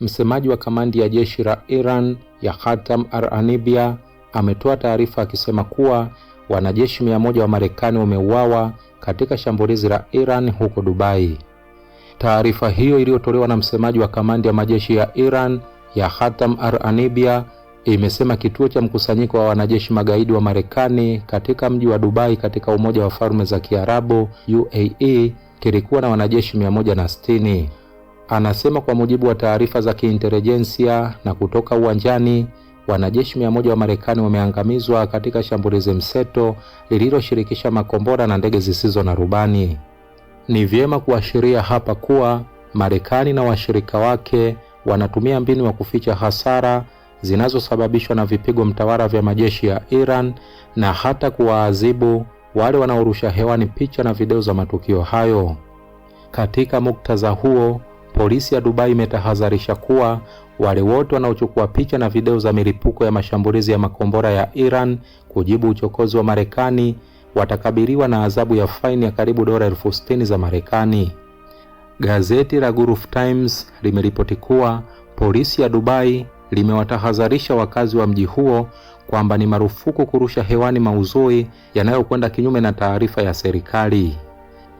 Msemaji wa kamandi ya jeshi la Iran ya Khatam al-Anibia ametoa taarifa akisema kuwa wanajeshi 100 wa Marekani wameuawa katika shambulizi la Iran huko Dubai. Taarifa hiyo iliyotolewa na msemaji wa kamandi ya majeshi ya Iran ya Khatam al-Anibia imesema kituo cha mkusanyiko wa wanajeshi magaidi wa Marekani katika mji wa Dubai katika Umoja wa Falme za Kiarabu UAE kilikuwa na wanajeshi 160. Anasema kwa mujibu wa taarifa za kiintelijensia na kutoka uwanjani, wanajeshi 100 wa Marekani wameangamizwa katika shambulizi mseto lililoshirikisha makombora na ndege zisizo na rubani. Ni vyema kuashiria hapa kuwa Marekani na washirika wake wanatumia mbinu ya kuficha hasara zinazosababishwa na vipigo mtawala vya majeshi ya Iran na hata kuwaadhibu wale wanaorusha hewani picha na video za matukio hayo. Katika muktadha huo, polisi ya Dubai imetahadharisha kuwa wale wote wanaochukua picha na video za milipuko ya mashambulizi ya makombora ya Iran kujibu uchokozi wa Marekani watakabiliwa na adhabu ya faini ya karibu dola 60,000 za Marekani. Gazeti la Gulf Times limeripoti kuwa polisi ya Dubai limewatahadharisha wakazi wa mji huo kwamba ni marufuku kurusha hewani maudhui yanayokwenda kinyume na taarifa ya serikali.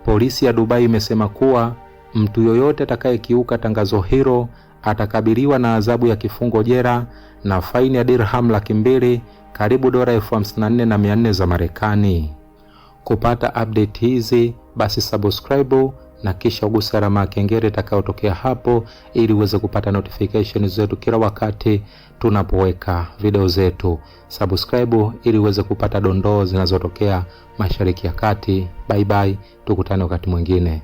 Polisi ya Dubai imesema kuwa mtu yoyote atakayekiuka tangazo hilo atakabiliwa na adhabu ya kifungo jela na faini ya dirham 200,000 karibu dola 54,400 za Marekani. Kupata update hizi basi subscribe na kisha uguse alama ya kengele itakayotokea hapo ili uweze kupata notification zetu kila wakati tunapoweka video zetu. Subscribe ili uweze kupata dondoo zinazotokea Mashariki ya Kati. Bye bye, tukutane wakati mwingine.